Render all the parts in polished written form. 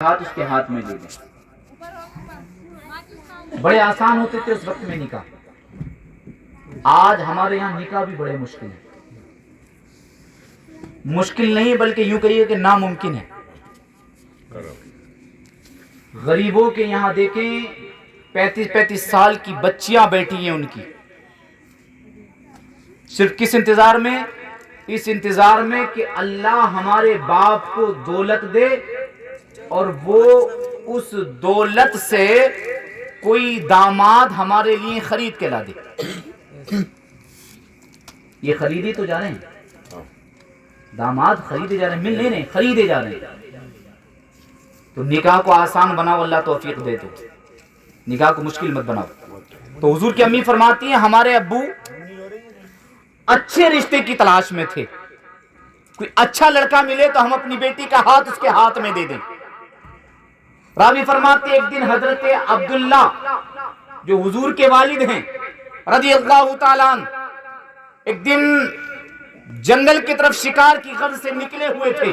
ہاتھ اس کے ہاتھ میں دے دیں. بڑے آسان ہوتے تھے اس وقت میں نکاح. آج ہمارے یہاں نکاح بھی بڑے مشکل ہے. مشکل نہیں بلکہ یوں کہیے کہ ناممکن ہے. غریبوں کے یہاں دیکھیں 35 سال کی بچیاں بیٹھی ہیں ان کی. صرف کس انتظار میں؟ اس انتظار میں کہ اللہ ہمارے باپ کو دولت دے اور وہ اس دولت سے کوئی داماد ہمارے لیے خرید کے لا دے. یہ خریدی تو جا رہے ہیں، داماد خریدے جا رہے ہیں، ملنے نہیں خریدے جا رہے ہیں. تو نکاح کو آسان بناؤ، اللہ توفیق دے دو. نکاح کو مشکل مت بناؤ. تو حضور کی امی فرماتی ہیں ہمارے ابو اچھے رشتے کی تلاش میں تھے. کوئی اچھا لڑکا ملے تو ہم اپنی بیٹی کا ہاتھ اس کے ہاتھ میں دے دیں. راوی فرماتے ایک دن حضرت عبداللہ جو حضور کے والد ہیں رضی اللہ تعالیٰ عنہ ایک دن جنگل کی طرف شکار کی غرض سے نکلے ہوئے تھے.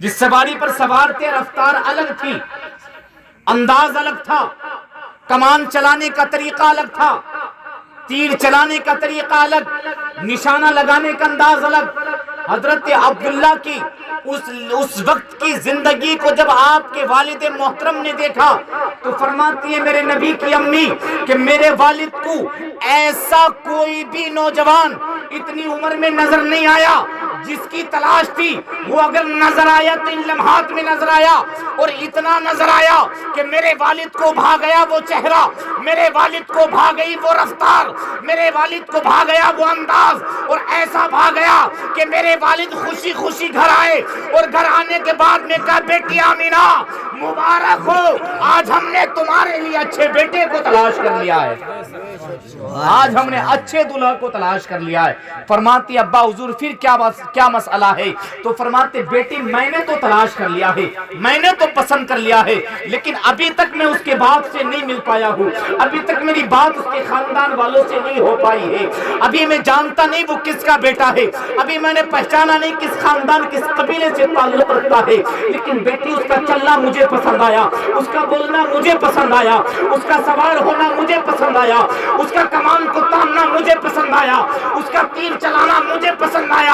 جس سواری پر سوار تھے رفتار الگ تھی، انداز الگ تھا، کمان چلانے کا طریقہ الگ تھا، تیر چلانے کا طریقہ الگ، نشانہ لگانے کا انداز الگ. حضرت عبداللہ کی اس وقت کی زندگی کو جب آپ کے والد محترم نے دیکھا تو فرماتی ہے میرے نبی کی امی کہ میرے والد کو ایسا کوئی بھی نوجوان اتنی عمر میں نظر نہیں آیا جس کی تلاش تھی. وہ اگر نظر آیا تو ان لمحات میں نظر آیا، اور اتنا نظر آیا کہ میرے والد کو بھا گیا وہ چہرہ، میرے والد کو بھا گئی وہ رفتار، میرے والد کو بھا گیا وہ انداز، اور ایسا بھا گیا کہ میرے والد خوشی خوشی گھر آئے. اور گھر آنے کے بعد میں کہا بیٹی آمینہ مبارک ہو، آج ہم نے تمہارے لیے اچھے بیٹے کو تلاش کر لیا ہے، آج ہم نے اچھے دلہا کو تلاش کر لیا ہے. فرماتی ابا حضور پھر کیا مسئلہ ہے؟ تو فرماتے بیٹی میں نے تو تلاش کر لیا ہے، میں نے تو پسند کر لیا ہے، لیکن ابھی تک میں اس کے باپ سے نہیں مل پایا ہوں، ابھی تک میری بات اس کے خاندان والوں سے نہیں ہو پائی ہے، ابھی میں جانتا نہیں وہ کس کا بیٹا ہے، ابھی میں نے پہچانا نہیں کس خاندان کس قبیلے سے تعلق رکھتا ہے. لیکن بیٹی اس کا چلنا مجھے پسند آیا، اس کا بولنا مجھے پسند آیا، اس کا سوار ہونا مجھے پسند آیا، اس کا کمان کو تاننا مجھے پسند آیا، اس کا تیر چلانا مجھے پسند آیا،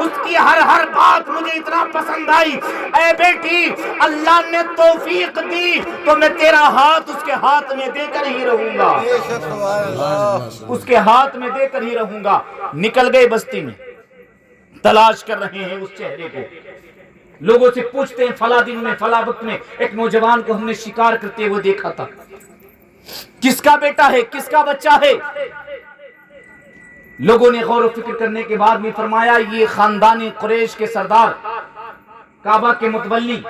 اس کی ہر بات مجھے اتنا پسند آئی. اے بیٹی اللہ نے توفیق دی تو میں تیرا ہاتھ اس کے ہاتھ میں دے کر ہی رہوں گا، اس کے ہاتھ میں دے کر ہی رہوں گا. نکل گئے بستی میں، تلاش کر رہے ہیں اس چہرے کو. لوگوں سے پوچھتے ہیں فلاں دن میں فلاں وقت میں ایک نوجوان کو ہم نے شکار کرتے ہوئے دیکھا تھا، کس کا بیٹا ہے، کس کا بچہ ہے؟ لوگوں نے غور و فکر کرنے کے بعد میں فرمایا یہ خاندان قریش کے سردار کعبہ کے متولی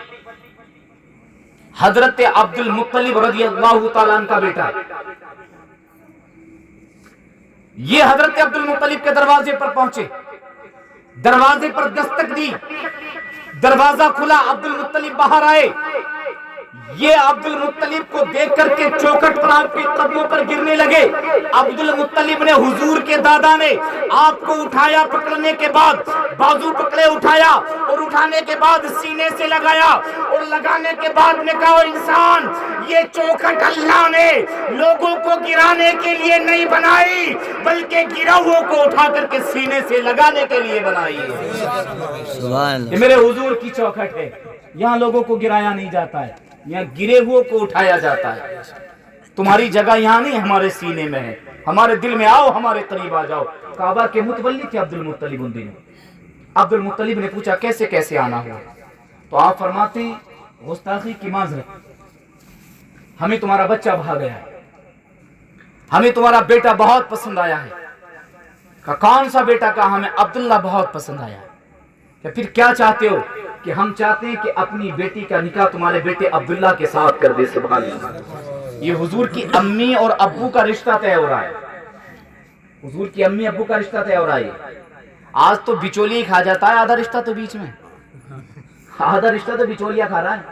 حضرت عبد المطلب رضی اللہ تعالیٰ عنہ کا بیٹا ہے. یہ حضرت عبد المطلب کے دروازے پر پہنچے، دروازے پر دستک دی، دروازہ کھلا، عبد المطلب باہر آئے. یہ عبد المطلب کو دیکھ کر کے چوکٹ پر آپ کے قدموں پر گرنے لگے. عبد المطلب نے حضور کے دادا نے آپ کو اٹھایا، پکڑنے کے بعد بازو پکڑے اٹھایا، اور اٹھانے کے بعد سینے سے لگایا، اور لگانے کے بعد نے کہا انسان یہ چوکٹ اللہ نے لوگوں کو گرانے کے لیے نہیں بنائی بلکہ گروہوں کو اٹھا کر کے سینے سے لگانے کے لیے بنائی ہے. یہ میرے حضور کی چوکٹ ہے، یہاں لوگوں کو گرایا نہیں جاتا ہے، یہاں گرے ہوئے کو اٹھایا جاتا ہے. تمہاری جگہ یہاں نہیں ہمارے سینے میں ہے، ہمارے دل میں آؤ، ہمارے قریب آ جاؤ. کعبہ کے متولی تھے عبد المطلب ان دنوں. عبد المطلب نے پوچھا کیسے آنا ہوا؟ تو آپ فرماتے ہیں گستاخی کی معذرت، ہمیں تمہارا بچہ بھا گیا ہے، ہمیں تمہارا بیٹا بہت پسند آیا ہے. کہا کون سا بیٹا؟ کہا ہمیں عبداللہ بہت پسند آیا ہے. کہ پھر کیا چاہتے ہو؟ کہ ہم چاہتے ہیں کہ اپنی بیٹی کا نکاح تمہارے بیٹے عبداللہ کے ساتھ کر دے. سبحان اللہ. یہ حضور کی امی اور ابو کا رشتہ طے ہو رہا ہے، حضور کی امی ابو کا رشتہ طے ہو رہا ہے. آج تو بچولی کھا جاتا ہے، آدھا رشتہ تو بیچ میں، آدھا رشتہ تو بچولیا کھا رہا ہے.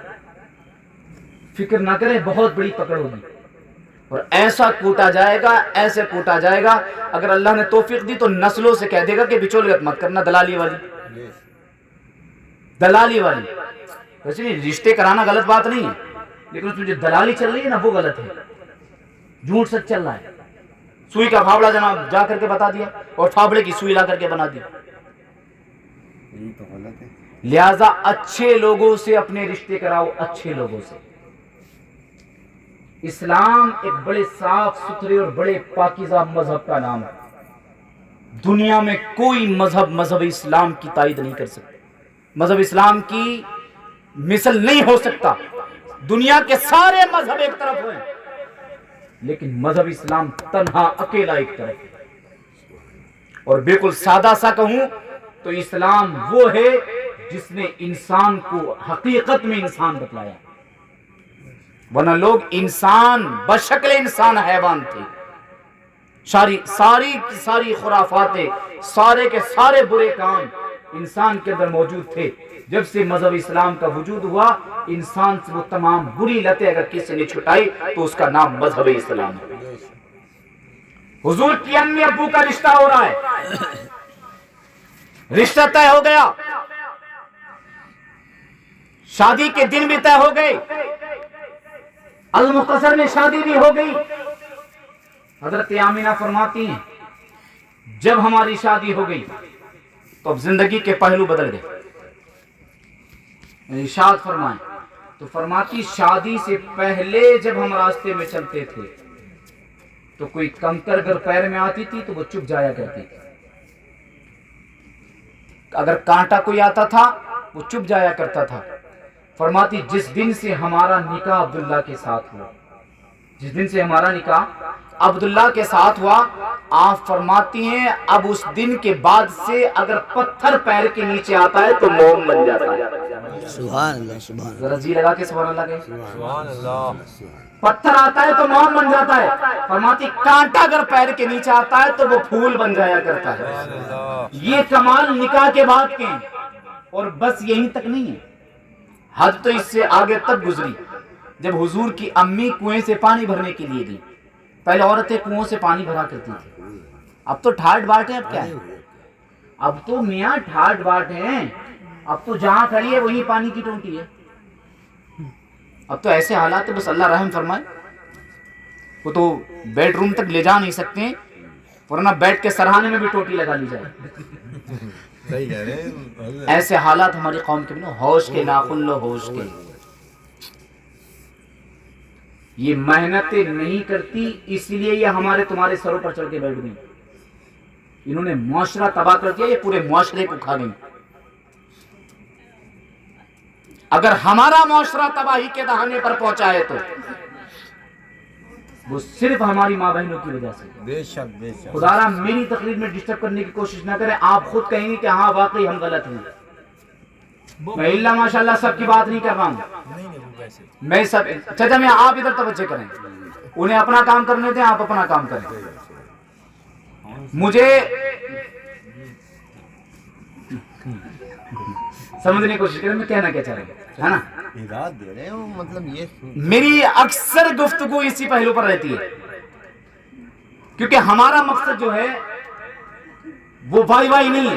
فکر نہ کریں، بہت بڑی پکڑ ہوگی اور ایسا کوٹا جائے گا، ایسے کوٹا جائے گا. اگر اللہ نے توفیق دی تو نسلوں سے کہہ دے گا کہ بچولیت مت کرنا، دلالی والی. ویسے نہیں رشتے کرانا غلط بات نہیں ہے، لیکن اس میں جو دلالی چل رہی ہے نا وہ غلط ہے، جھوٹ سچ چل رہا ہے. سوئی کا پھاوڑا جناب جا کر کے بتا دیا اور پھاوڑے کی سوئی لا کر کے بنا دی. یہی تو غلط ہے. لہذا اچھے لوگوں سے اپنے رشتے کراؤ، اچھے لوگوں سے. اسلام ایک بڑے صاف ستھرے اور بڑے پاکیزہ مذہب کا نام ہے. دنیا میں کوئی مذہب اسلام کی تائید نہیں کر سکتا، مذہب اسلام کی مثل نہیں ہو سکتا. دنیا کے سارے مذہب ایک طرف ہوئے لیکن مذہب اسلام تنہا اکیلا ایک طرف ہے. اور بالکل سادہ سا کہوں تو اسلام وہ ہے جس نے انسان کو حقیقت میں انسان بتلایا، ورنہ لوگ انسان بشکل انسان حیوان تھے. ساری خرافاتیں، سارے کے سارے برے کام انسان کے اندر موجود تھے. جب سے مذہب اسلام کا وجود ہوا انسان سے وہ تمام بری لتیں اگر کسی نے چھٹائی تو اس کا نام مذہب اسلام ہے. حضور کی امی ابو کا رشتہ ہو رہا ہے، رشتہ طے ہو گیا، شادی کے دن بھی طے ہو گئے، المختصر میں شادی بھی ہو گئی. حضرت آمینہ فرماتی ہیں جب ہماری شادی ہو گئی تو اب زندگی کے پہلو بدل گئے. ارشاد فرمائیں تو فرماتی شادی سے پہلے جب ہم راستے میں چلتے تھے تو کوئی کنکر اگر پیر میں آتی تھی تو وہ چپ جایا کرتی تھی، اگر کانٹا کوئی آتا تھا وہ چپ جایا کرتا تھا. فرماتی جس دن سے ہمارا نکاح عبداللہ کے ساتھ ہوا، جس دن سے ہمارا نکاح عبداللہ کے ساتھ ہوا، آپ فرماتی ہیں اب اس دن کے بعد سے اگر پتھر پیر کے نیچے آتا ہے تو موم بن جاتا ہے. سبحان اللہ سبحان اللہ. ذرا جی لگا کے سبحان اللہ کہیں. سبحان اللہ. پتھر آتا ہے تو موم بن جاتا ہے. فرماتی کانٹا اگر پیر کے نیچے آتا ہے تو وہ پھول بن جایا کرتا ہے. یہ کمال نکاح کے بعد کے ہیں. اور بس یہیں تک نہیں ہے، حد تو اس سے آگے تک گزری جب حضور کی امی کنویں سے پانی بھرنے کے لیے گئی. پہلے عورتیں کنووں سے پانی بھرا کرتی تھی، اب تو ٹھاٹ باٹ ہے. اب کیا ہے، اب تو میاں ٹھاٹ باٹ ہیں، اب تو جہاں کھڑی ہے وہی پانی کی ٹونٹی ہے. اب تو ایسے حالات بس اللہ رحم فرمائے. وہ تو بیڈ روم تک لے جا نہیں سکتے ورنہ بیڈ کے سرہانے میں بھی ٹوٹی لگا لی جائے. ایسے حالات ہماری قوم کے بنا. ہوش کے ناخن لو، ہوش کے. یہ محنتیں نہیں کرتی اس لیے یہ ہمارے تمہارے سروں پر چڑھ کے بیٹھ گئی. انہوں نے معاشرہ تباہ کر دیا، یہ پورے معاشرے کو کھا گئی. اگر ہمارا معاشرہ تباہی کے دہانے پر پہنچا ہے تو وہ صرف ہماری ماں بہنوں کی وجہ سے. بے شک بے شک. خدا را میری تقریر میں ڈسٹرب کرنے کی کوشش نہ کریں. آپ خود کہیں گے کہ ہاں واقعی ہم غلط ہیں. میں اللہ ماشاءاللہ سب کی بات نہیں کر رہا ہوں، میں سب چچا میں آپ ادھر توجہ کریں، انہیں اپنا کام کرنے دیں، آپ اپنا کام کریں. مجھے سمجھنے کی کوشش کریں میں کہنا کیا چاہ رہا ہوں، ہے نا. ہدایت دے رہے ہو مطلب یہ میری اکثر گفتگو اسی پہلو پر رہتی ہے کیونکہ ہمارا مقصد جو ہے وہ وائی وائی نہیں ہے.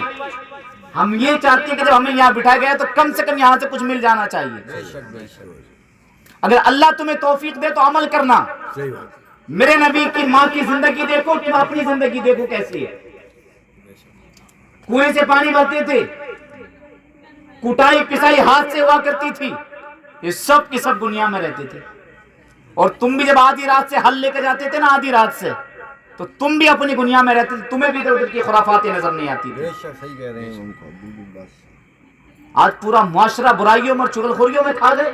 ہم یہ چاہتے ہیں کہ جب ہمیں یہاں بٹھایا گیا تو کم سے کم یہاں سے کچھ مل جانا چاہیے. بے شک بے شک. اگر اللہ تمہیں توفیق دے تو عمل کرنا. صحیح بات. میرے نبی کی ماں کی زندگی دیکھو، تم اپنی زندگی دیکھو کیسی ہے. کنویں سے پانی بھرتے تھے، کٹائی پسائی ہاتھ سے ہوا کرتی تھی، یہ سب کی سب دنیا میں رہتے تھے. اور تم بھی جب آدھی رات سے ہل لے کے جاتے تھے نا، آدھی رات سے، تو تم بھی اپنی دنیا میں رہتے تھے، تمہیں بھی ادھر ادھر کی خرافاتیں نظر نہیں آتی تھی. بے شک صحیح کہہ رہے ہیں ان کو بالکل. بس آج پورا معاشرہ برائیوں میں اور چغلخوریوں میں کھا گئے،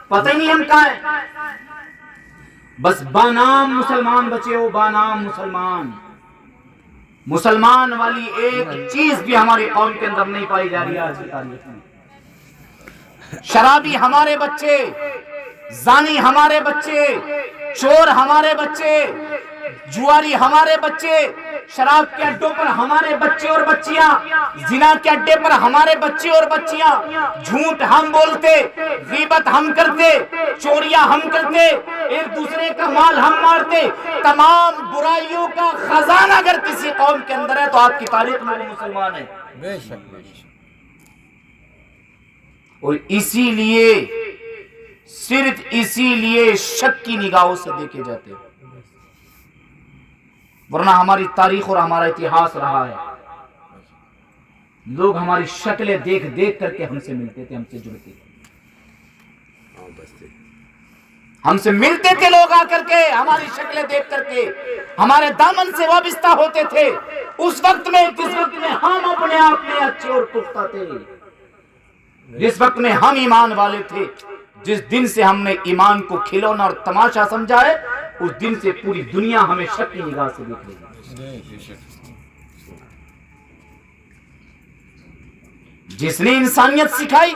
پتہ ہی نہیں ہم کہاں ہیں. بس بانام مسلمان بچے ہو، بانام مسلمان. مسلمان والی ایک چیز بھی ہماری قوم کے اندر نہیں پائی جا رہی ہے آج کی تاریخ میں. شرابی ہمارے بچے، زانی ہمارے بچے، چور ہمارے بچے، جواری ہمارے بچے، شراب کے اڈوں پر ہمارے بچے اور بچیاں، زنا کے اڈے پر ہمارے بچے اور بچیاں. جھوٹ ہم بولتے، غیبت ہم کرتے، چوریاں ہم کرتے، ایک دوسرے کا مال ہم مارتے. تمام برائیوں کا خزانہ اگر کسی قوم کے اندر ہے تو آپ کی تاریخ میں وہ مسلمان ہے. بے شک بے شک. اور اسی لیے صرف اسی لیے شک کی نگاہوں سے دیکھے جاتے ہیں، ورنہ ہماری تاریخ اور ہمارا اتہاس رہا ہے لوگ ہماری شکلیں دیکھ دیکھ کر کے ہم سے ملتے تھے، ہم سے جڑتے تھے، ہم سے ملتے تھے لوگ آ کر کے، ہماری شکلیں دیکھ کر کے ہمارے دامن سے وابستہ ہوتے تھے، اس وقت میں جس وقت میں ہم اپنے آپ میں اچھے اور پختہ تھے، جس وقت میں ہم ایمان والے تھے۔ جس دن سے ہم نے ایمان کو کھلونا اور تماشا سمجھا ہے، اس دن سے پوری دنیا ہمیں شک کی نگاہ سے دیکھ رہی ہے۔ جس نے انسانیت سکھائی،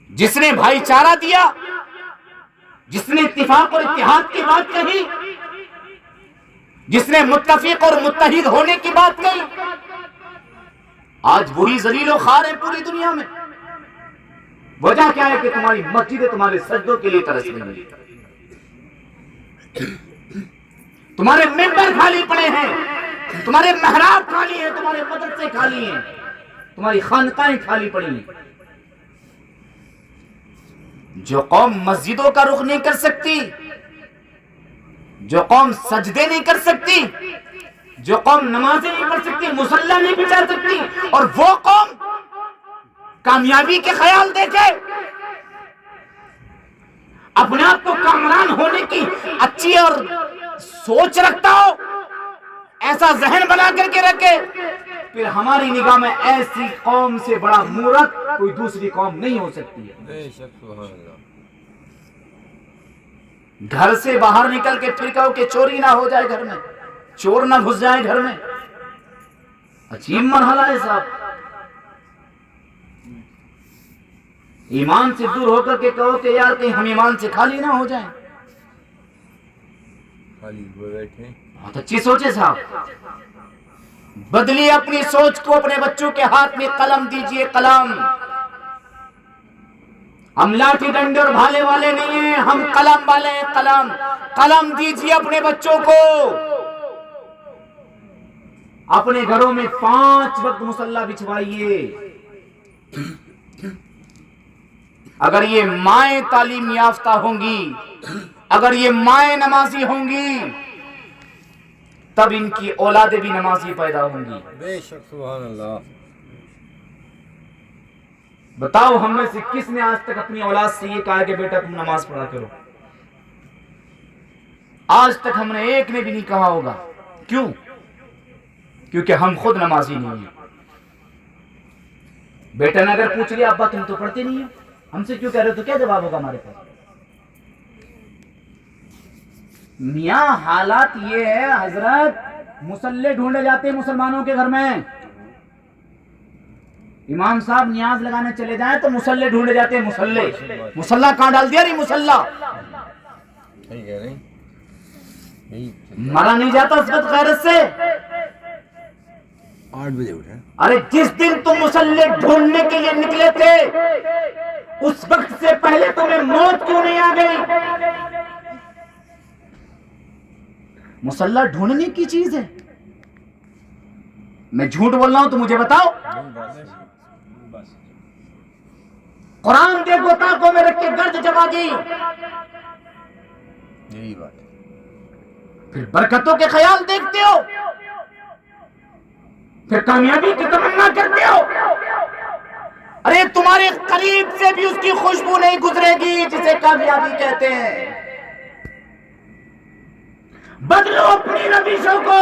جس نے بھائی چارہ دیا، جس نے اتفاق اور اتحاد کی بات کہی، جس نے متفق اور متحد ہونے کی بات کہی، آج وہی ذلیل و خوار ہے پوری دنیا میں۔ وجہ کیا ہے کہ تمہاری مسجدیں تمہارے سجدوں کے لیے ترس رہی ہیں، تمہارے ممبر خالی پڑے ہیں، تمہارے محراب خالی ہیں، تمہارے مدرسے خالی ہیں، تمہاری خانقاہیں خالی پڑی ہیں۔ جو قوم مسجدوں کا رخ نہیں کر سکتی، جو قوم سجدے نہیں کر سکتی، جو قوم نمازیں نہیں پڑھ سکتی، مصلی نہیں بچھا سکتی، اور وہ قوم کامیابی کے خیال دیکھے، اپنے آپ کو کامران ہونے کی اچھی اور سوچ رکھتا ہو، ایسا ذہن بنا کر کے رکھے، پھر ہماری نگاہ میں ایسی قوم سے بڑا مورخ کوئی دوسری قوم نہیں ہو سکتی ہے۔ بے شک سبحان اللہ۔ گھر سے باہر نکل کے پھر کہو کہ چوری نہ ہو جائے گھر میں، چور نہ گھس جائے گھر میں، عجیب مرحلہ ہے صاحب۔ ایمان سے دور ہو کر کے کہو کہ یار کہیں ہم ایمان سے خالی نہ ہو جائیں، خالی ہوئے بیٹھے۔ بہت اچھی سوچ ہے صاحب۔ بدلیے اپنی سوچ کو، اپنے بچوں کے ہاتھ میں قلم دیجئے، قلم۔ ہم لاٹھی ڈنڈے اور بھالے والے نہیں ہیں، ہم قلم والے ہیں، قلم۔ قلم دیجئے اپنے بچوں کو، اپنے گھروں میں 5 وقت مصلی بچھوائیے۔ اگر یہ مائیں تعلیم یافتہ ہوں گی، اگر یہ مائیں نمازی ہوں گی، تب ان کی اولادیں بھی نمازی پیدا ہوں گی۔ بے شک سبحان اللہ۔ بتاؤ ہم میں سے کس نے آج تک اپنی اولاد سے یہ کہا کہ بیٹا تم نماز پڑھا کرو؟ آج تک ہم نے ایک نے بھی نہیں کہا ہوگا۔ کیوں؟ کیونکہ ہم خود نمازی نہیں ہیں۔ بیٹا نے اگر پوچھ لیا ابا تم تو پڑھتے نہیں ہیں، ہم سے کیوں کہہ رہے ہو، تو کیا جواب ہوگا ہمارے پاس؟ میاں حالات یہ ہے حضرت، مصلی ڈھونڈے جاتے ہیں مسلمانوں کے گھر میں، امام صاحب نیاز لگانے چلے جائیں تو مصلی ڈھونڈے جاتے ہیں، مصلی کہاں ڈال دیا؟ نہیں مصلی صحیح کہہ رہے ہیں۔ مرا نہیں جاتا اس وقت غیرت سے۔ 8 بجے اٹھے۔ ارے جس دن تم مصلی ڈھونڈنے کے لیے نکلے تھے، اس وقت سے پہلے تمہیں موت کیوں نہیں آ گئی؟ مصلی ڈھونڈنے کی چیز ہے۔ میں جھوٹ بول رہا ہوں تو مجھے بتاؤ۔ قرآن دیکھو تاکوں میں رکھ کے گرد جما دی، یہی بات ہے۔ پھر برکتوں کے خیال دیکھتے ہو، پھر کامیابی کی تمنا کرتے ہو۔ ارے تمہارے قریب سے بھی اس کی خوشبو نہیں گزرے گی جسے کامیابی کہتے ہیں۔ بدلو اپنی روشوں کو،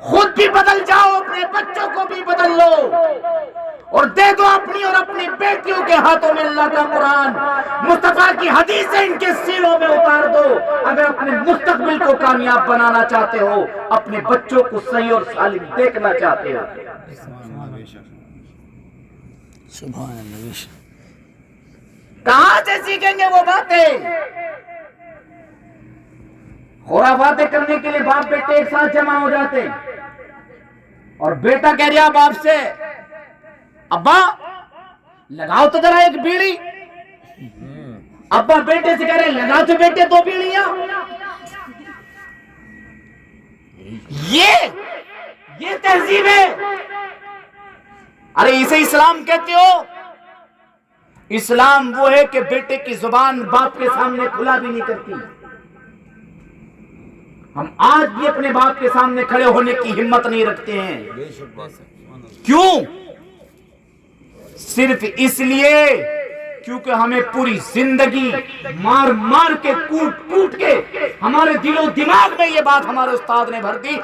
خود بھی بدل جاؤ، اپنے بچوں کو بھی بدل لو، اور دے دو اپنی اور اپنی بیٹیوں کے ہاتھوں میں اللہ کا قرآن، مصطفیٰ کی حدیثیں ان کے سینوں میں اتار دو۔ اگر اپنے مستقبل کو کامیاب بنانا چاہتے ہو، اپنے بچوں کو صحیح اور سالم دیکھنا چاہتے ہو، سبحان اللہ۔ کہاں سے سیکھیں گے وہ باتیں؟ خرافاتیں کرنے کے لیے باپ بیٹے ایک ساتھ جمع ہو جاتے، اور بیٹا کہہ رہا باپ سے ابا لگاؤ تو ذرا ایک بیڑی، ابا بیٹے سے کہہ رہے لگاؤ تو بیٹے 2 بیڑیاں۔ یہ تہذیب ہے، ارے اسے اسلام کہتے ہو؟ اسلام وہ ہے کہ بیٹے کی زبان باپ کے سامنے کھلا بھی نہیں کرتی. ہم آج بھی اپنے باپ کے سامنے کھڑے ہونے کی ہمت نہیں رکھتے ہیں. کیوں؟ صرف اس لیے کیونکہ ہمیں پوری زندگی مار مار کے کوٹ کوٹ کے ہمارے دل و دماغ میں یہ بات ہمارے استاد نے بھر دی،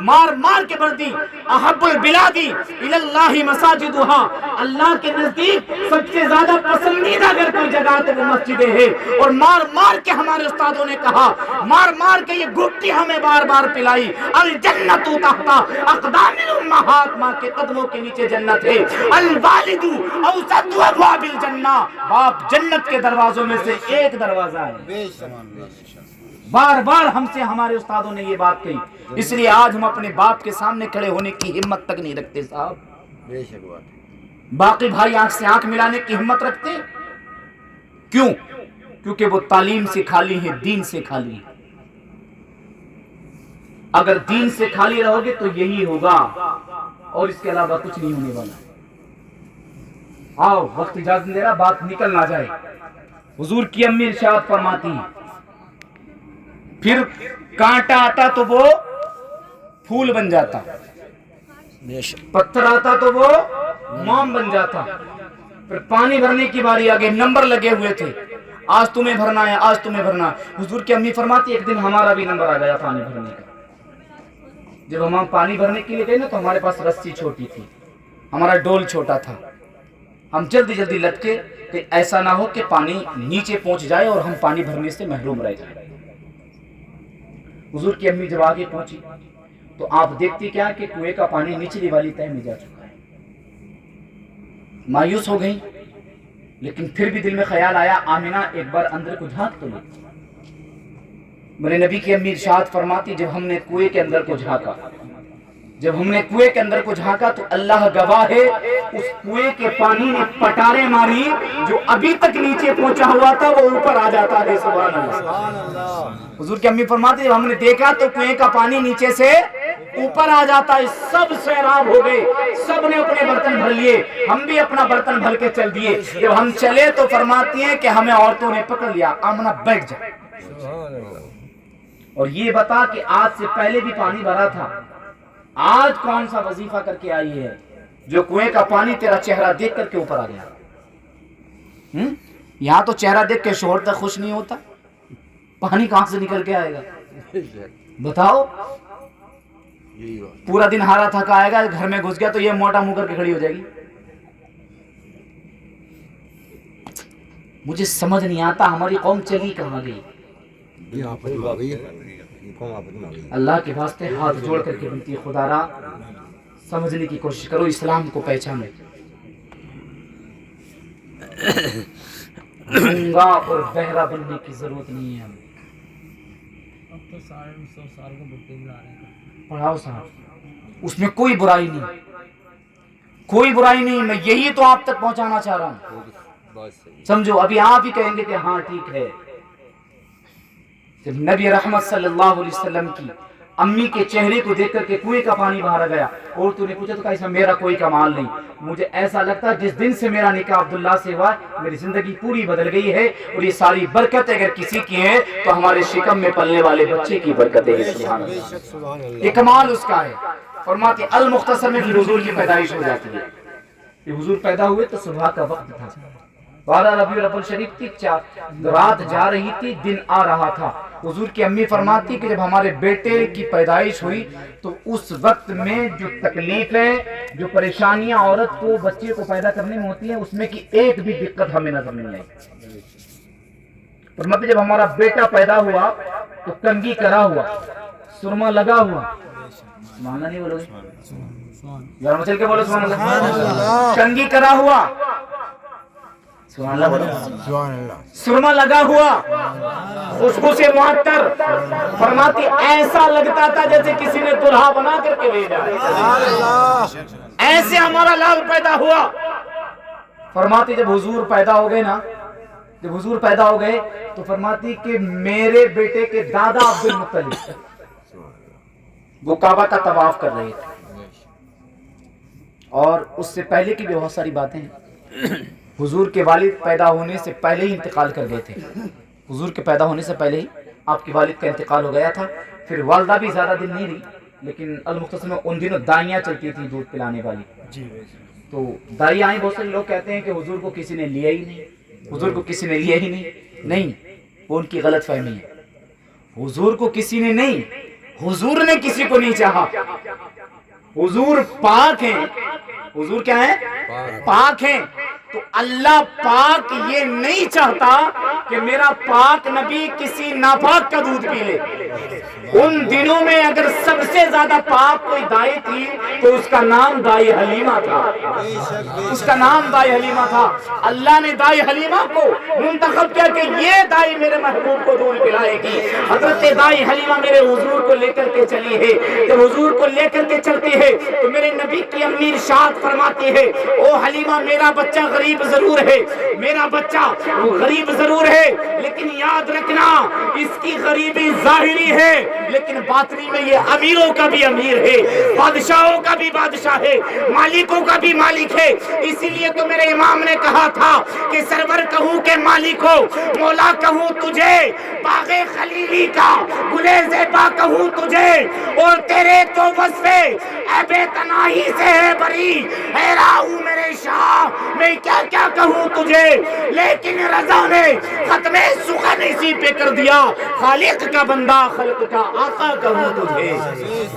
مار مار کے بھر دی، احب البلادی الاللہ مساجدہا، اللہ کے نزدیک سب سے زیادہ پسندیدہ اگر کوئی جگہ تو وہ مسجدیں ہیں. اور مار مار کے ہمارے استادوں نے کہا، مار مار کے یہ گھٹی ہمیں بار بار پلائی، الجنت تحت اقدام الامہات، ماں کے قدموں کے نیچے جنت ہے، الوالد اوسط ابواب الجنہ، باپ جنت کے دروازوں میں سے ایک دروازہ ہے. بار بار ہم سے ہمارے استادوں نے یہ بات کہی، اس لیے آج ہم اپنے باپ کے سامنے کھڑے ہونے کی ہمت تک نہیں رکھتے صاحب. باقی بھائی آنکھ سے آنکھ ملانے کی ہمت رکھتے؟ کیوں؟ کیونکہ وہ تعلیم سے خالی ہے، دین سے خالی ہے. اگر دین سے خالی رہو گے تو یہی ہوگا اور اس کے علاوہ کچھ نہیں ہونے والا. آؤ وقت اجازت دے رہا، بات نکل نہ جائے. حضور کی امی ارشاد فرماتی ہیں، پھر کانٹا آتا تو وہ پھول بن جاتا، پتھر آتا تو وہ موم بن جاتا. پھر پانی بھرنے کی باری آگے، نمبر لگے ہوئے تھے، آج تمہیں بھرنا ہے، آج تمہیں بھرنا ہے. حضور کی امی فرماتی ایک دن ہمارا بھی نمبر آ گیا پانی بھرنے کا. جب ہم پانی بھرنے کے لیے گئے نا تو ہمارے پاس رسی چھوٹی تھی، ہمارا ڈول چھوٹا تھا. ہم جلدی جلدی لٹکے کہ ایسا نہ ہو کہ پانی نیچے پہنچ جائے اور ہم پانی بھرنے سے محروم رہ جائیں. حضور کی امی جب آگے پہنچی تو آپ دیکھتی کیا کہ کنویں کا پانی نچلی والی تہہ میں جا چکا ہے. مایوس ہو گئی، لیکن پھر بھی دل میں خیال آیا آمنہ ایک بار اندر کو جھانک تو لے. میرے نبی کی امی ارشاد فرماتی جب ہم نے کنویں کے اندر کو جھانکا، جب ہم نے کنویں کے اندر کو جھانکا تو اللہ گواہ ہے اس کنویں کے پانی نے پٹارے ماری، جو ابھی تک نیچے پہنچا ہوا تھا وہ اوپر آ جاتا ہے. سبحان اللہ. حضور کی امی فرماتے جب ہم نے دیکھا تو کنویں کا پانی نیچے سے اوپر آ جاتا ہے. سب سیراب ہو گئے، سب نے اپنے برتن بھر لیے، ہم بھی اپنا برتن بھر کے چل دیے. جب ہم چلے تو فرماتی ہیں کہ ہمیں عورتوں نے پکڑ لیا، آمنہ بیٹھ جا اور یہ بتا کہ آج سے پہلے بھی پانی بھرا تھا، آج کون سا وظیفہ کر کے آئی ہے جو کنویں کا پانی تیرا چہرہ دیکھ کر کے اوپر آ گیا. یہاں تو چہرہ دیکھ کے شوہر تک خوش نہیں ہوتا، پانی کہاں سے نکل کے آئے گا بتاؤ. پورا دن ہارا تھکا آئے گا، گھر میں گھس گیا تو یہ موٹا منہ کر کے کھڑی ہو جائے گی. مجھے سمجھ نہیں آتا ہماری قوم چلی کہاں گئی. اللہ کے واسطے ہاتھ جوڑ کر کے بنتی خدا را سمجھنے کی کوشش کرو، اسلام کو پہچانو. گنگا اور بہرا بننے کی ضرورت نہیں ہے. پڑھاؤ صاحب، اس میں کوئی برائی نہیں، کوئی برائی نہیں. میں یہی تو آپ تک پہنچانا چاہ رہا ہوں. سمجھو ابھی آپ ہی کہیں گے کہ ہاں ٹھیک ہے. جب نبی رحمت صلی اللہ علیہ وسلم کی امی کے چہرے کو دیکھ کر کے کنویں کا پانی باہر گیا اور تو نے پوچھا تو کہا اس میں میرا کوئی کمال نہیں، مجھے ایسا لگتا ہے جس دن سے میرا نکاح عبداللہ سے ہوا میری زندگی پوری بدل گئی ہے، اور یہ ساری برکت اگر کسی کی ہے تو ہمارے شکم میں پلنے والے بچے کی برکت ہے. سبحان اللہ، یہ کمال اس کا ہے. فرماتے المختصر میں بھی حضور کی پیدائش ہو جاتی ہے. یہ حضور پیدا ہوئے تو صبح کا وقت تھا، 12 ربیع الاول شریف تھی، رات جا رہی تھی، دن آ رہا تھا. حضور کی امی فرماتی کہ جب ہمارے بیٹے کی پیدائش ہوئی تو اس وقت میں جو تکلیفیں، جو پریشانیاں عورت کو بچے کو پیدا کرنے میں ہوتی ہیں اس میں کی ایک بھی دقت ہمیں نظر نہیں آئی. فرماتے جب ہمارا بیٹا پیدا ہوا تو کنگھی کرا ہوا، سرما لگا ہوا، مانگا نہیں بولو یار مچل کے بولو سبحان اللہ، کنگھی کرا ہوا، سبحان اللہ، سرما لگا ہوا، خوشبو سے معطر. فرماتی ایسا لگتا تھا جیسے کسی نے دلہا بنا کر کے بھیجا، ایسے ہمارا لال پیدا ہوا. فرماتی جب حضور پیدا ہو گئے نا، جب حضور پیدا ہو گئے تو فرماتی کہ میرے بیٹے کے دادا عبد المطلب وہ کعبہ کا طواف کر رہے تھے. اور اس سے پہلے کی بھی بہت ساری باتیں ہیں. حضور کے والد پیدا ہونے سے پہلے ہی انتقال کر گئے تھے. حضور کے پیدا ہونے سے پہلے ہی آپ کے والد کا انتقال ہو گیا تھا. پھر والدہ بھی زیادہ دن نہیں رہی، لیکن المختصر میں ان دنوں دائیاں چلتی تھیں دودھ پلانے والی. تو دائی آئیں، بہت سارے لوگ کہتے ہیں کہ حضور کو کسی نے لیا ہی نہیں، حضور کو کسی نے لیا ہی نہیں. وہ ان کی غلط فہمی ہے. حضور کو کسی نے نہیں، حضور نے کسی کو نہیں چاہا. حضور پاک ہیں. حضور کیا ہے؟ پاک ہیں. تو اللہ پاک یہ نہیں چاہتا کہ میرا پاک نبی کسی ناپاک کا دودھ پی لے. ان دنوں میں اگر سب سے زیادہ پاک کوئی دائی تھی تو اس کا نام دائی حلیمہ تھا. اس کا نام دائی حلیمہ تھا. اللہ نے دائی حلیمہ کو منتخب کیا کہ یہ دائی میرے محبوب کو دودھ پلائے گی. حضرت دائی حلیمہ میرے حضور کو لے کر کے چلی ہے. جب حضور کو لے کر کے چلتی ہے تو میرے نبی کی امی ارشاد فرماتی ہے، او حلیمہ میرا بچہ غریب ضرور ہے، میرا بچہ غریب ضرور ہے، لیکن یاد رکھنا اس کی غریبی ظاہری ہے لیکن باطنی میں یہ امیروں کا بھی امیر ہے، بادشاہوں کا بھی بادشاہ ہے، مالکوں کا بھی مالک ہے. اسی لیے تو میرے امام نے کہا تھا کہ سرور کہوں کہ مالک ہو، مولا کہوں تجھے، باغ خلیلی کا گلے زیبا کہوں تجھے، اور تیرے تو وصف عیب تناہی سے ہے بری. حیران ہوں میرے شاہ میں کیا کیا کہوں تجھے، لیکن رضا نے ختم سخن اسی پہ کر دیا. خالق کا بندہ خلق کا آقا کہوں تجھے،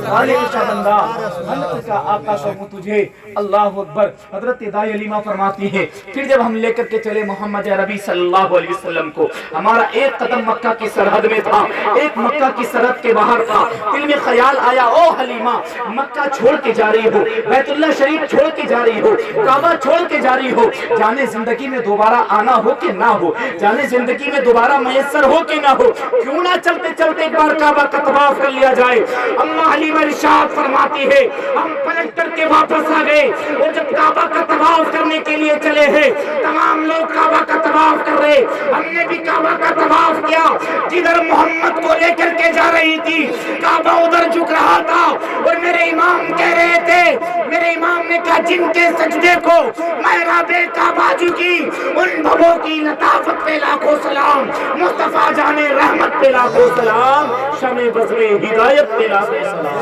خالق کا بندہ خلق کا آقا کہوں تجھے. اللہ اکبر. حضرت دائی حلیمہ فرماتی ہے پھر جب ہم لے کر کے چلے محمد عربی صلی اللہ علیہ وسلم کو، ہمارا ایک قدم مکہ کی سرحد میں تھا، ایک مکہ کی سرحد کے باہر تھا. دل میں خیال آیا، او حلیمہ مکہ چھوڑ کے جا رہی ہو، بیت اللہ شریف چھوڑ کے جا رہی ہو، کعبہ چھوڑ کے جا رہی ہو، جانے زندگی میں دوبارہ آنا ہو کہ نہ ہو، جانے زندگی میں دوبارہ میسر ہو کہ نہ ہو، کیوں نہ چلتے چلتے ایک بار کعبہ کا طواف کر لیا جائے. اما حلیمہ ارشاد فرماتی ہے ہم پلٹ کر کے واپس آ گئے، اور جب کعبہ کا طواف کرنے کے لیے چلے ہیں تمام لوگ کعبہ کا طواف کر رہے، ہم نے بھی کعبہ کا طواف کیا. جدھر محمد کو لے کر کے جا رہی تھی کعبہ ادھر جھک رہا تھا، اور میرے امام کہہ رہے تھے، میرے امام نے کہا جن کے سجدے کو محراب کعبہ جھکی ان بھووں کی لطافت پہ لاکھوں سلام، مصطفیٰ جان رحمت پہ لاکھوں سلام، شمع بزم ہدایت پہ لاکھوں سلام.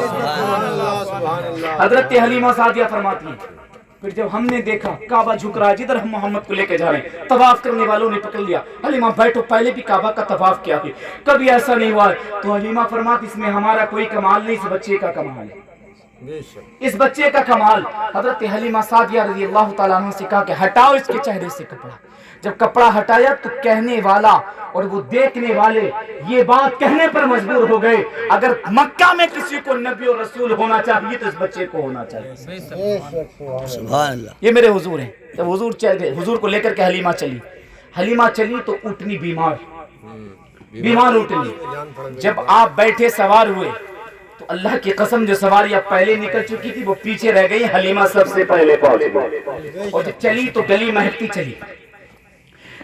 حضرت حلیمہ سعدیہ فرماتی ہیں پھر جب ہم نے دیکھا کعبہ جھک رہا ہے جدھر ہم محمد کو لے کے جا رہے ہیں، طواف کرنے والوں نے پکڑ لیا، حلیمہ بیٹھو پہلے بھی کعبہ کا طواف کیا ہے، کبھی ایسا نہیں ہوا. تو حلیمہ فرماتی اس میں ہمارا کوئی کمال نہیں، اس بچے کا کمال ہے، اس بچے کا کمال. حضرت حلیمہ سعدیہ رضی اللہ تعالیٰ عنہ سے کہا کہ ہٹاؤ اس کے چہرے سے کپڑا. جب کپڑا ہٹایا تو کہنے والا اور وہ دیکھنے والے یہ بات کہنے پر مجبور ہو گئے اگر مکہ میں کسی کو نبی اور رسول ہونا چاہیے تو اس بچے کو ہونا چاہیے. سبحان اللہ. یہ میرے حضور ہیں. جب حضور کو لے کر کے حلیمہ چلی تو اٹھنی بیمار اٹھنی. جب آپ بیٹھے سوار ہوئے تو اللہ کی قسم جو سواری اب پہلے نکل چکی تھی وہ پیچھے رہ گئی، حلیمہ سب سے پہلے پہنچ گئی. اور جب چلی تو گلی مہکتی چلی،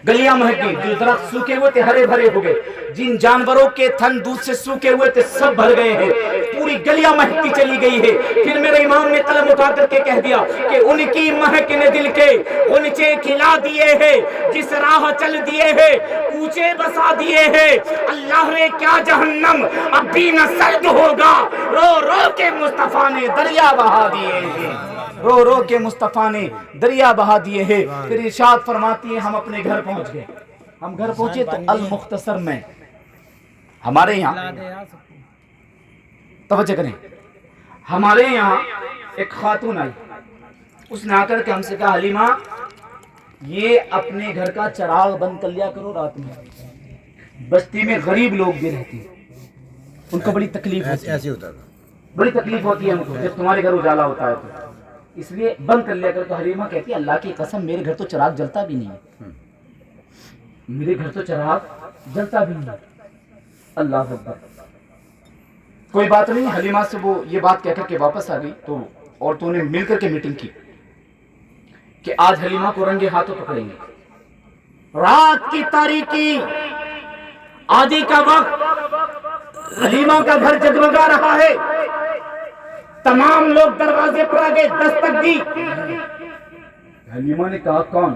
گلیاں مہک گئی. جو درخت سوکھے ہوئے تھے ہرے بھرے ہو گئے، جن جانوروں کے تھن دودھ سے سوکھے ہوئے تھے سب بھر گئے ہیں، پوری گلیاں مہکتی چلی گئی ہے. پھر میرے امام نے قلم اٹھا کر کے کہہ دیا کہ ان کی مہک نے دل کے غنچے کھلا دیے ہیں، جس راہ چل دیے ہیں کوچے بسا دیے ہیں. اللہ نے کیا جہنم اب بھی نہ سرد ہوگا، رو رو کے مصطفیٰ نے دریا بہا دیے ہیں، رو رو کے مصطفیٰ نے دریا بہا دیے ہیں. پھر ارشاد فرماتی ہیں ہم اپنے گھر پہنچ گئے. ہم گھر پہنچے تو المختصر میں ہمارے یہاں توجہ کریں، ہمارے یہاں ایک خاتون آئی، اس نے آ کر کے ہم سے کہا حلیمہ یہ اپنے گھر کا چراغ بند کر لیا کرو، رات میں بستی میں غریب لوگ بھی رہتے ہیں، ان کو بڑی تکلیف ہوتی ہے ان کو جب تمہارے گھر اجالا ہوتا ہے تو اس لیے بند کر لیا کرو. تو حلیمہ کہتی ہے اللہ کی قسم میرے گھر تو چراغ جلتا بھی نہیں ہے، میرے گھر تو چراغ جلتا بھی نہیں. اللہ اکبر. کوئی بات نہیں. حلیمہ سے وہ یہ بات کہہ کر کے واپس آ گئی تو عورتوں نے مل کر کے میٹنگ کی کہ آج حلیمہ کو رنگے ہاتھوں پکڑیں گے. رات کی تاریکی، آدھی کا وقت، حلیمہ کا گھر جگمگا رہا ہے. تمام لوگ دروازے پر آ گئے، دستک دی۔ حلیمہ نے کہا کون؟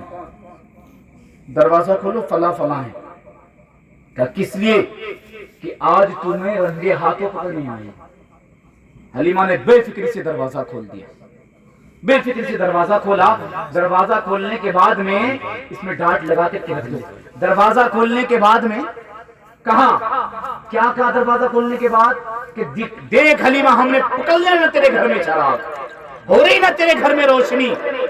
دروازہ کھولو، فلاں فلاں ہے۔ کہا کس لیے؟ کہ آج تمہیں رنگے ہاتھوں پکڑنے آئے۔ حلیمہ نے بے فکری سے دروازہ کھول دیا، بے فکری سے دروازہ کھولا۔ دروازہ کھولنے کے بعد میں اس میں ڈانٹ لگا کے رکھ دو۔ دروازہ کھولنے کے بعد میں کہا، کیا کہا دروازہ کھولنے کے بعد؟ کہ دیکھ حلیمہ، ہم نے پکڑ لیا نا تیرے گھر میں چراغ، ہو رہی نا تیرے گھر میں روشنی۔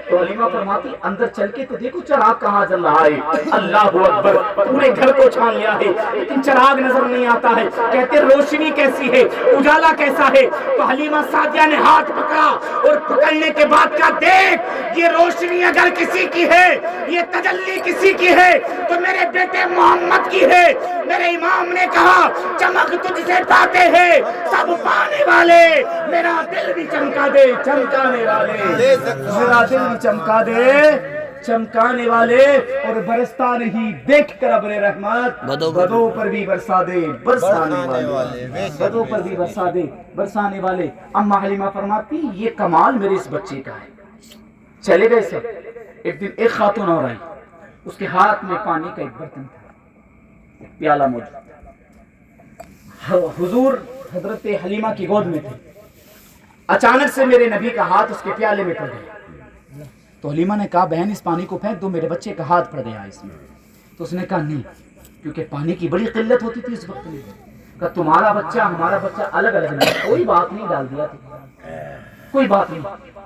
تو حلیمہ فرماتی اندر چل کے تو دیکھو چراغ کہاں جل رہا ہے۔ اللہ اکبر، پورے گھر کو چھان لیا ہے لیکن چراغ نظر نہیں آتا ہے۔ کہتے روشنی کیسی ہے، اجالا کیسا ہے؟ تو حلیمہ سعدیہ نے ہاتھ پکڑا اور پکڑنے کے بعد کہا دیکھ، یہ روشنی اگر کسی کی ہے، یہ تجلی کسی کی ہے تو میرے بیٹے محمد کی ہے۔ میرے امام نے کہا چمک تجھ سے پاتے ہیں سب پانے والے، میرا دل بھی چمکا دے چمکانے والے، میرا دل بھی چمکا دے چمکانے والے، اور برستا نہیں دیکھ کر ابر رحمت، بدوں پر بھی برسا دے برسانے والے، بدوں پر بھی برسا دے برسانے والے۔ اما حلیمہ فرماتی یہ کمال میرے اس بچے کا ہے۔ چلے گئے سب۔ ایک دن ایک خاتون اور آئی، اس کے ہاتھ میں پانی کا ایک برتن تھا، ایک پیالہ موجود تھا۔ حضور حضرت حلیمہ کی گود میں تھے۔ اچانک سے میرے نبی کا ہاتھ اس کے پیالے میں پڑ گیا۔ تو حلیمہ نے کہا بہن اس پانی کو پھینک دو، میرے بچے کا ہاتھ پڑ گیا اس میں۔ تو اس نے کہا نہیں، کیونکہ پانی کی بڑی قلت ہوتی تھی اس وقت میں۔ کہا تمہارا بچہ ہمارا بچہ الگ الگ نہیں، کوئی بات نہیں، ڈال دیا تھا، کوئی بات نہیں۔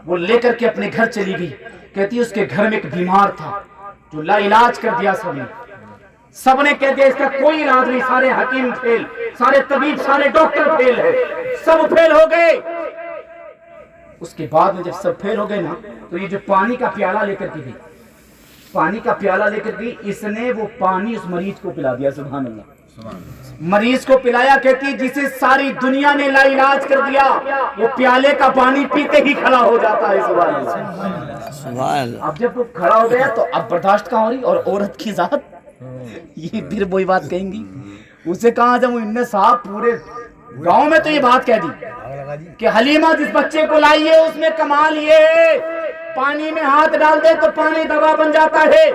وہ لے کر کے اپنے گھر چلی گئی۔ کہتی اس کے گھر میں ایک بیمار تھا جو لا علاج کر دیا سب نے، سب نے کہہ دیا اس کا کوئی علاج نہیں، سارے حکیم فیل، سارے طبیب، سارے ڈاکٹر فیل ہے، سب فیل ہو گئے۔ اس کے بعد میں جب سب فیل ہو گئے نا تو یہ جو پانی کا پیالہ لے کر کے گئی، پانی کا پیالہ لے کر گئی، اس نے وہ پانی اس مریض کو پلا دیا۔ سبحان اللہ، مریض کو پلایا۔ کہتی جسے ساری دنیا نے لا علاج کر دیا وہ پیالے کا پانی پیتے ہی کھڑا ہو جاتا ہے۔ سبحان اللہ۔ اب جب وہ کھڑا ہو گیا تو اب برداشت کہاں ہو رہی، اور عورت کی ذات یہ پھر وہی بات کہیں گی۔ اسے کہاں جب ان نے صاحب پورے گاؤں میں تو یہ بات کہہ دی کہ حلیمہ جس بچے کو لائی ہے اس میں کمال یہ ہے پانی میں ہاتھ ڈال دے تو پانی دوا بن جاتا ہے۔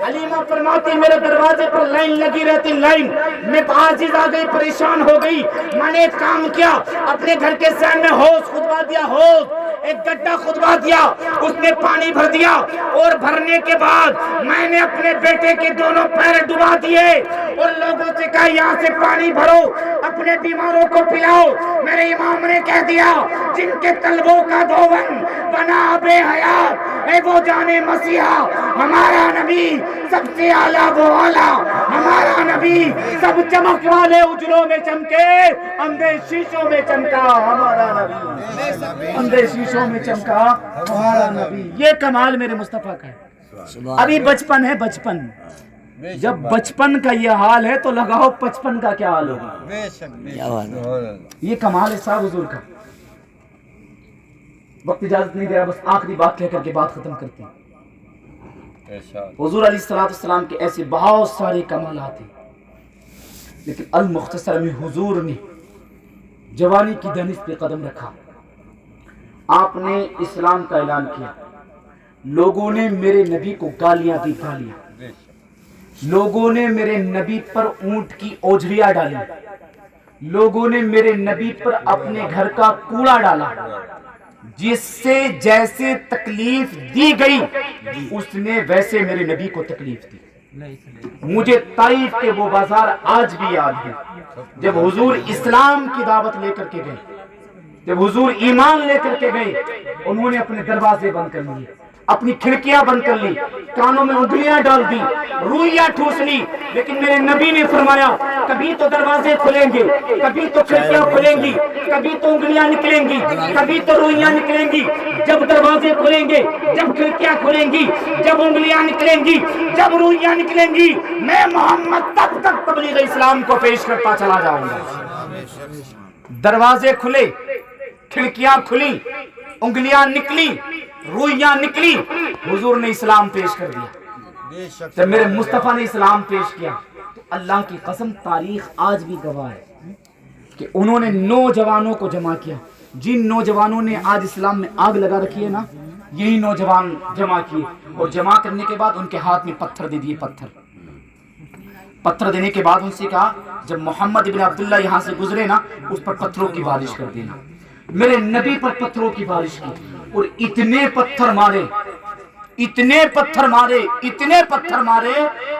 حلیمہ فرماتی میرے دروازے پر لائن لگی رہتی، لائن میں عاجز آ گئی، پریشان ہو گئی۔ میں نے ایک کام کیا، اپنے گھر کے سین میں ہوز کھدوا دیا، ہوز ایک گڈھا کھدوا دیا، اس نے پانی بھر دیا، اور بھرنے کے بعد میں نے اپنے بیٹے کے دونوں پیر ڈبا دیے اور لوگوں سے کہا یہاں سے پانی بھرو، اپنے بیماروں کو پلاؤ۔ میرے امام نے کہہ دیا جن کے قلبوں کا دھون بنا بے حیات اے وہ جانے مسیحا، ہمارا نبی سب سے اعلیٰ وہ اعلیٰ، ہمارا نبی سب چمک والے اجروں میں چمکے، اندھے شیشوں میں چمکا ہمارا نبی، اندھے شیشوں میں چمکا ہمارا نبی۔ یہ کمال میرے مصطفیٰ کا ہے۔ ابھی بچپن ہے، بچپن، جب بچپن کا یہ حال ہے تو لگاؤ 55 کا کیا حال ہوگا۔ یہ کمال ہے صاحب حضور کا۔ وقت اجازت نہیں دے رہا، بس آخری بات کہہ کر کے بات ختم کرتے ہیں۔ حضور علیہ السلام کے ایسے بہت سارے کمالات ہیں، لیکن المختصر میں حضور نے جوانی کی دہلیز پہ قدم رکھا، آپ نے اسلام کا اعلان کیا، لوگوں نے میرے نبی کو گالیاں دی، گالیاں، لوگوں نے میرے نبی پر اونٹ کی اوجھریاں ڈالی، لوگوں نے میرے نبی پر اپنے گھر کا کوڑا ڈالا، جس سے جیسے تکلیف دی گئی اس نے ویسے میرے نبی کو تکلیف دی۔ مجھے طائف کے وہ بازار آج بھی یاد ہے جب حضور اسلام کی دعوت لے کر کے گئے، جب حضور ایمان لے کر کے گئے، انہوں نے اپنے دروازے بند کر لیے، اپنی کھڑکیاں بند کر لی، کانوں میں انگلیاں ڈال دی، روئیاں ٹھوس لی، لیکن میرے نبی نے فرمایا کبھی تو دروازے کھلیں گے، کبھی تو کھڑکیاں کھلیں گی، کبھی تو انگلیاں نکلیں گی، کبھی تو روئیاں نکلیں گی۔ جب دروازے کھلیں گے، جب کھڑکیاں کھلیں گی، جب انگلیاں نکلیں گی، جب روئیاں نکلیں گی، میں محمد تب تک تبلیغ اسلام کو پیش کرتا چلا جاؤں گا۔ دروازے کھلے، کھڑکیاں کھلی، انگلیاں نکلی، روئیاں نکلی، حضور نے اسلام پیش کر دیا۔ جب میرے مصطفیٰ نے اسلام پیش کیا تو اللہ کی قسم تاریخ آج بھی گواہ ہے کہ انہوں نے نوجوانوں کو جمع کیا، جن نوجوانوں نے آج اسلام میں آگ لگا رکھی ہے نا، یہی نوجوان جمع کیے، اور جمع کرنے کے بعد ان کے ہاتھ میں پتھر دے دیے. پتھر دینے کے بعد ان سے کہا جب محمد ابن عبداللہ یہاں سے گزرے نا، اس پر پتھروں کی بارش کر دینا. میرے نبی پر پتھروں کی بارش کی، اور اتنے پتھر مارے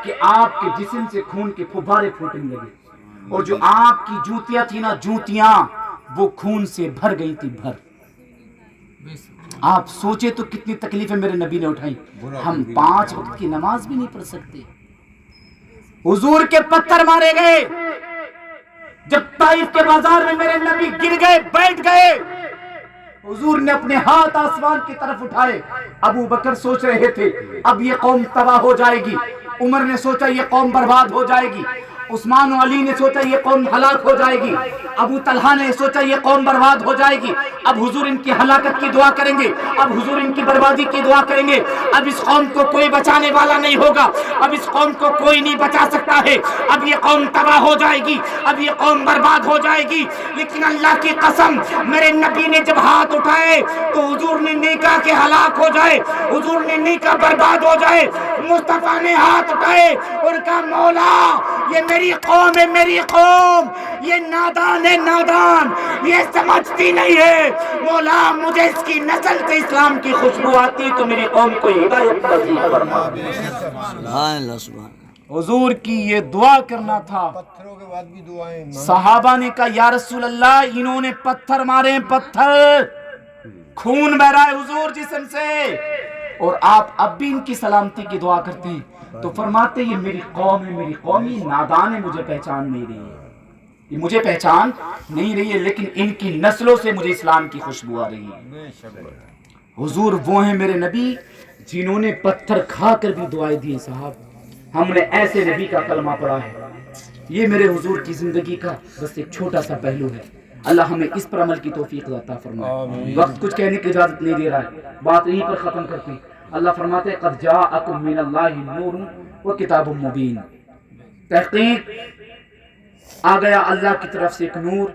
کہ آپ کے جسم سے خون کے پھبارے پھوٹنے لگے. اور جو آپ کی جوتیاں تھی نا، جوتیاں وہ خون سے بھر گئی تھی. آپ سوچے تو کتنی تکلیفیں میرے نبی نے اٹھائی. ہم 5 وقت کی نماز بھی نہیں پڑھ سکتے. حضور کے پتھر مارے گئے. جب طائف کے بازار میں میرے نبی گر گئے، بیٹھ گئے، حضور نے اپنے ہاتھ آسمان کی طرف اٹھائے. ابو بکر سوچ رہے تھے اب یہ قوم تباہ ہو جائے گی. عمر نے سوچا یہ قوم برباد ہو جائے گی. عثمان و علی نے سوچا یہ قوم ہلاک ہو جائے گی. ابو طلحہ نے سوچا یہ قوم برباد ہو جائے گی. اب حضور ان کی ہلاکت کی دعا کریں گے، اب حضور ان کی بربادی کی دعا کریں گے. اب اس قوم کو کوئی بچانے والا نہیں ہوگا، اب اس قوم کو کوئی نہیں بچا سکتا ہے. اب یہ قوم تباہ ہو جائے گی، اب یہ قوم برباد ہو جائے گی. لیکن اللہ کی قسم، میرے نبی نے جب ہاتھ اٹھائے تو حضور نے نہیں کہا کہ ہلاک ہو جائے، حضور نے نہیں کہا برباد ہو جائے. مصطفیٰ نے ہاتھ اٹھائے اور کہا مولا یہ میری قوم ہے، میری قوم یہ نادان ہے، نادان یہ سمجھتی نہیں ہے. مولا مجھے اس کی نسل سے اسلام کی خوشبو آتی تو میری قوم کو ہدایت نصیب فرما. سبحان اللہ سبحان اللہ. حضور کی یہ دعا کرنا تھا. پتھروں کے بعد بھی دعائیں. صحابہ نے کہا یا رسول اللہ انہوں نے پتھر مارے، پتھر خون بہ رہا ہے حضور جسم سے، اور آپ اب بھی ان کی سلامتی کی دعا کرتے ہیں. تو فرماتے یہ میری قوم ہے، میری قوم یہ نادان ہے، مجھے پہچان نہیں رہی ہے، یہ مجھے پہچان نہیں رہی ہے، لیکن ان کی نسلوں سے مجھے اسلام کی خوشبو آ رہی ہے. حضور وہ ہیں میرے نبی جنہوں نے پتھر کھا کر بھی دعائیں دی. صاحب ہم نے ایسے نبی کا کلمہ پڑھا ہے. یہ میرے حضور کی زندگی کا بس ایک چھوٹا سا پہلو ہے. اللہ ہمیں اس پر عمل کی توفیق عطا فرمائے. وقت کچھ کہنے کی اجازت نہیں دے رہا ہے، بات یہیں پر ختم کرتے ہیں. اللہ فرماتے ہیں قد جاءکم من اللہ نور و کتاب مبین. تحقیق آ گیا اللہ کی طرف سے ایک نور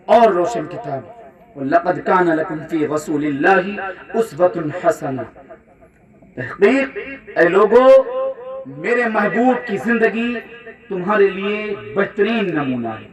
اور روشن کتاب. وَلَقَدْ كَانَ لَكُمْ فِي رَسُولِ اللَّهِ أُسْوَةٌ حَسَنَةٌ. تحقیق اے لوگو میرے محبوب کی زندگی تمہارے لیے بہترین نمونہ ہے.